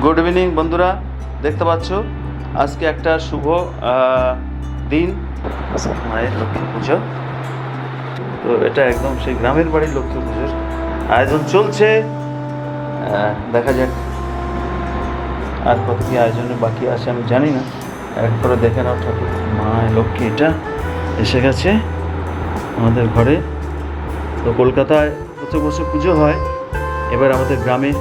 Good evening বন্ধুরা, দেখতে পাচ্ছ আজকে একটা শুভ দিন, মায়ের লক্ষ্মী পুজো। তো এটা একদম সেই গ্রামের বাড়ির লক্ষ্মী পুজোর আয়োজন চলছে। দেখা যাক আর কত কি আয়োজনে বাকি আছে আমি জানি না। এক করে দেখে নাও, ঠাকুর মায়ের লক্ষ্মী এটা এসে গেছে আমাদের ঘরে। তো কলকাতায় প্রত্যেক বছর পুজো হয়, এবার আমাদের গ্রামে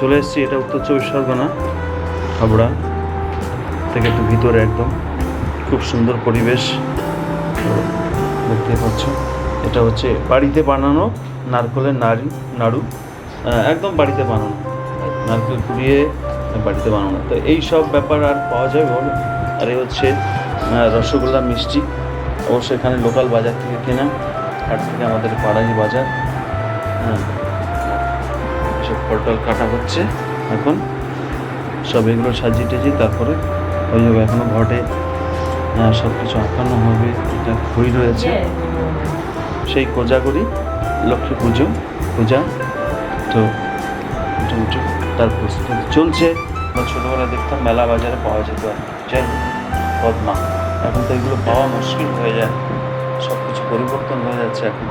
চলে এসেছি। এটা উত্তর চব্বিশ পরগনা, হাবড়া থেকে একটু ভিতরে একদম, খুব সুন্দর পরিবেশ। তো দেখতে পাচ্ছ এটা হচ্ছে বাড়িতে বানানো নারকেলের নাড়ু, একদম বাড়িতে বানানো, নারকেল কুড়িয়ে বাড়িতে বানানো। তো এই সব ব্যাপার আর পাওয়া যায় বলো। আর এই হচ্ছে রসগোল্লা মিষ্টি, অবশ্যই এখানে লোকাল বাজার থেকে কেনা, হাট থেকে আমাদের পাড়াই বাজার। হ্যাঁ, সব ফল কাটা হচ্ছে এখন, সব এগুলো সাজিয়ে টেজিয়ে তারপরে হয়ে যাবে। এখনও ঘটে সব কিছু আঁকানো হবে। এটা খই রয়েছে, সেই কোজাগরি লক্ষ্মী পূজা। তো মোটামুটি তার প্রস্তুতি চলছে। ছোটোবেলায় দেখতাম মেলা বাজারে পাওয়া যেত পদ্মা, এখন তো এগুলো পাওয়া মুশকিল হয়ে যায়। সব কিছু পরিবর্তন হয়ে যাচ্ছে এখন,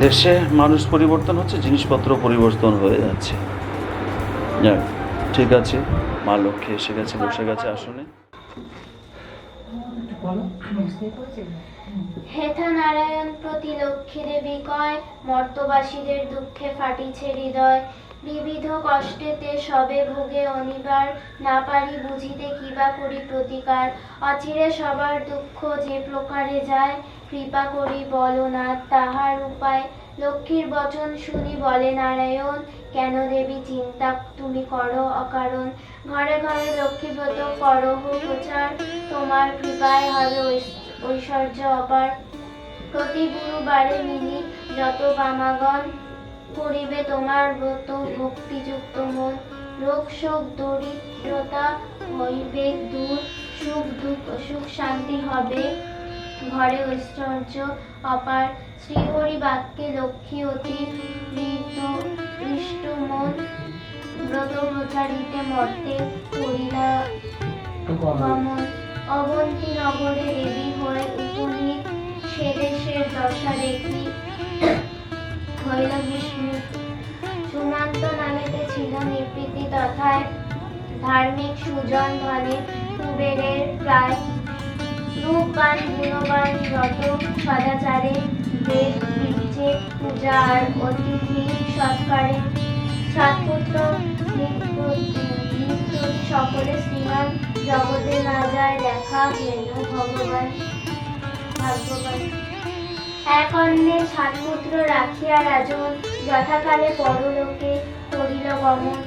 দেশে মানুষ পরিবর্তন হচ্ছে, জিনিসপত্র পরিবর্তন হয়ে যাচ্ছে। যাক, ঠিক আছে, মা লক্ষ্মী এসে গেছে, বসে গেছে আসনে। হেথা নারায়ণ প্রতি লক্ষ্মী দেবী কয়, মর্তবাসীদের দুঃখে ফাটিছে হৃদয়। বিবিধ কষ্টেতে সবে ভোগে অনিবার, না পারি বুঝিতে কিবা করি প্রতিকার। অচিরে সবার দুঃখ যে প্রকারে যায়, কৃপা করি বলো না তাহার উপায়। লক্ষ্মীর বচন শুনি বলে নারায়ণ, কেন দেবী চিন্তা তুমি করো অকারণ। ঘরে ঘরে লক্ষ্মীব্রত করহ প্রচার, তোমার কৃপায় হবে ঐশ্বর্য অপার। প্রতি গুরুবারে মিলি যত বামাগণ, করিবে তোমার ব্রত ভক্তিযুক্ত মন। রোগ শোক দরিদ্রতা হইবে দূর, সুখ শান্তি হবে ঘরে ঐশ্বর্য অপার। শ্রীহরি বাক্যে লক্ষ্মী অতি হৃষ্ট মন, ব্রত প্রচারিতে মর্তে করিলা গমন। অবন্তী নগরে দেবী হয়ে উপনীত, সে দেশের দশা দেখি হইল বিস্মিত। সুমন্ত নামেতে ছিল নিবৃত্তি তথায়, ধার্মিক সুজন ধনে কুবেরের প্রায়। রূপবান গুণবান যত সদাচারে, বেদ বিদ্যে পূজা আর অতিথি সৎকারে। সাতপুত্র সকলে শ্রীমান, জগতে না যায় দেখা হেন ভগবান ভাগ্যবান। এক অন্নে সাতপুত্র রাখিয়া রাজন, যথাকালে পরলোকে করিল গমন।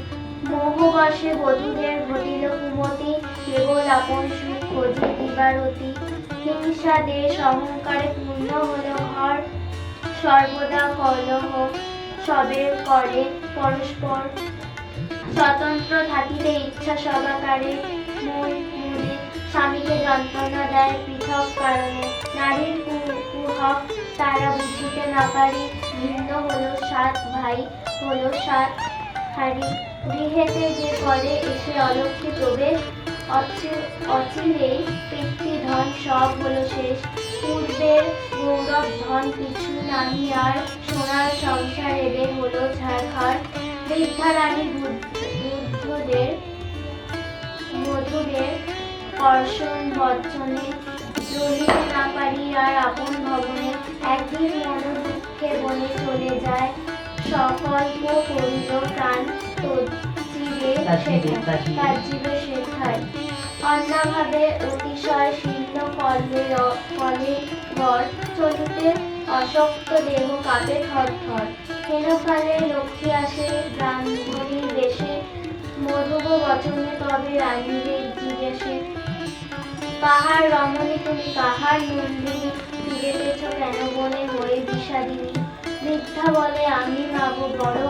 মোহবশে বধূদের ঘটিল কুমতি, কেবল আপন সুখ খোঁজে দিবারতি। হিংসা দেশ অহংকারে পূর্ণ হল ঘর, সর্বদা কলহ সবে করে পরস্পর। স্বতন্ত্র থাকিতে ইচ্ছা সবাকারে, মন মনে স্বামীকে যন্ত্রণা দেয় পৃথক কারণে। নারীর কুহক তারা বুঝিতে না পারি, ভিন্ন হলো সাত ভাই হলো সাত হারি। গৃহেতে যে করে এসে অলক্ষ্মী প্রবেশ, অচিরেই পিতৃধন সব হলো শেষ। পূর্বের গৌরব ধন পিছু নাহি আর, সোনার সংসার এদের হলো ঝাড়খাড়। বৃদ্ধা রানী মধুদের কর্ষণ বর্জনে, রহিতে না পারি আর আপন ভবনে। একদিন মনোদুঃখে বনে চলে যায়, সকল্প করিল প্রাণ তাজ্জিবে শেখায়। অন্যভাবে অতিশয় শীর্ণ কলে গড়, চলিতে অশক্ত দেহ কাঁপে থরথর। হেনকালে লক্ষ্মী আসে ব্রাহ্মণীর বেশে, মধুব বচনে তবে রানীরে জিজ্ঞেসে। কাহার রমণী তুমি কাহার নন্দিনী, ফিরেতেছ কেন বনে হয়ে বিষাদিনী। বৃদ্ধা বলে আমি মাগো বড়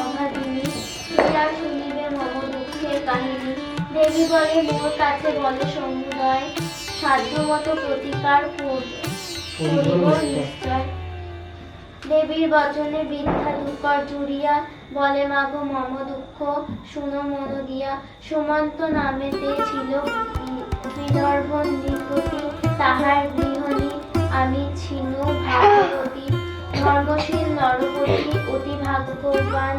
অভাদিনী, প্রিয়া শুনিবে মম দুঃখের কাহিনী। দেবী বলে মোর কাছে বলে সমুদয়, সাধ্যমতো প্রতিকার করিব নিশ্চয়। দেবীর বচনে বৃদ্ধা দুকর জুড়িয়া, বলে মাগো মম দুঃখ শুনো মন দিয়া। সুমন্ত নামেতে ছিল বিদর্ভ নৃপতি, তাহার গৃহিণী আমি ছিনু ভাগ্যবতী। ধর্মশীল নরপতি অতি ভাগ্যবান,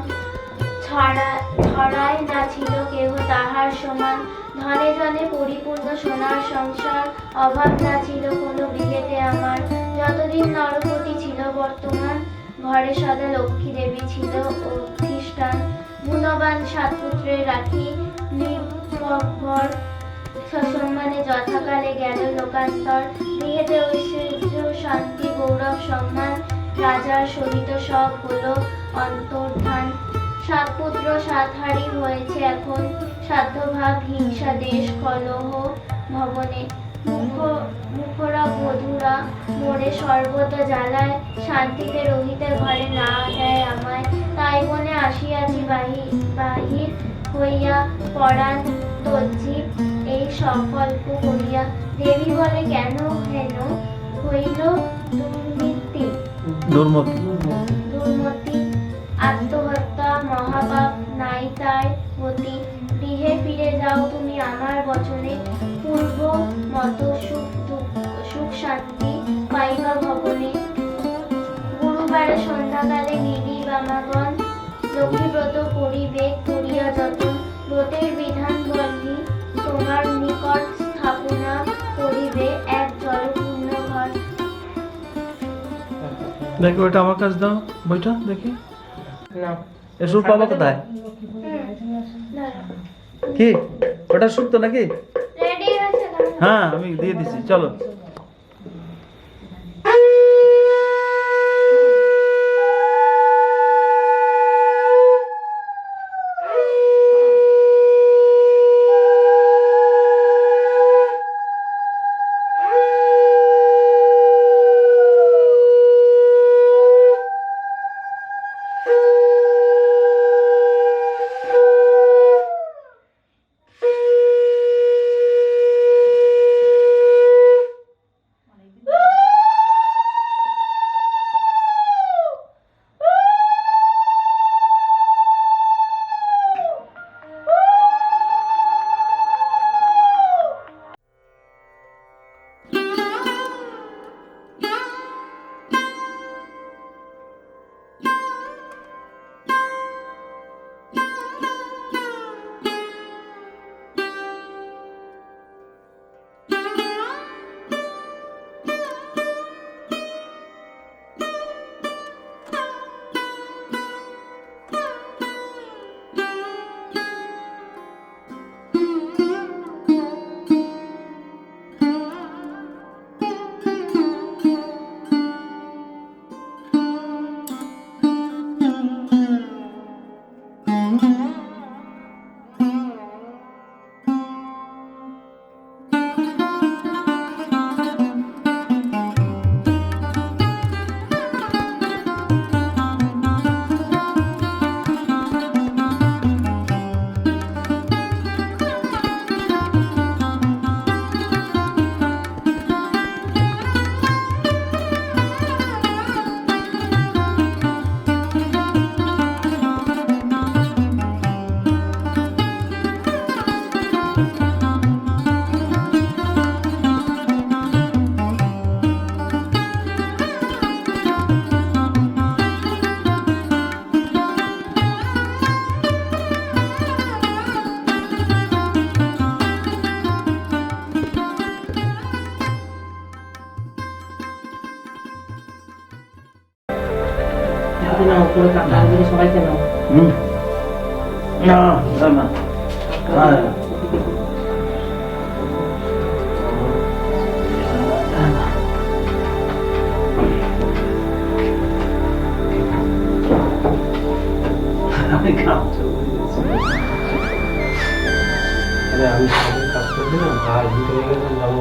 ছড়ায় না ছিল কেহ তাহার সমান। ধনে জনে পরিপূর্ণ সোনার সংসার, অভাব না ছিল কোনো গৃহেতে আমার। যতদিন নরপতি ছিল বর্তমান, ঘরে সদা লক্ষ্মী দেবী ছিল অধিষ্ঠান। গুণবান সাত পুত্রের রাখি নির্ভর, সসম্মানে যথাকালে গেল লোকান্তর। গৃহেতে ঐশ্বর্য শান্তি গৌরব সম্মান, রাজার সহিত সব হলো অন্তর্ধান। সাত পুত্র সাত হারি হয়েছে এখন, সাধ্যভাব হিংসা দেশ কলহ ভবনে। মুখরা বধূরা মোরে সর্বদা জ্বালায়, শান্তিতে রহিতে ঘরে না দেয় আমায়। তাই বনে আসিয়াছি বাহির হইয়া, পরাণ তজ্জীব এই সংকল্প করিয়া। দেবী বলে কেন হেন হইল দুর্নীতি দুর্মতি, আত্মহত্যা মহাপাপ নাই তার গতি। গৃহে ফিরে যাও তুমি আমার বচনে, পূর্ব মত সুখ শান্তি পাইবা ভবনে। গুরুবারে সন্ধ্যাকালে নিবি বামাগণ, লক্ষ্মীব্রত করিবে করিয়া যতন। ব্রতের বিধান বলি তোমার নিকট, স্থাপনা করিবে এক জলপূর্ণ ঘর। দেখো ওটা আমার কাছে দাও, বইটা দেখি। এ সুর পাবো কোথায়? কি ওটা সুর তো নাকি? রেডি হয়েছে? হ্যাঁ আমি দিয়ে দিছি, চলো। সবাইকে নাও। না না আমি কাজ কাজ করছি না, ভাই ভিতরে গেলে যাবো।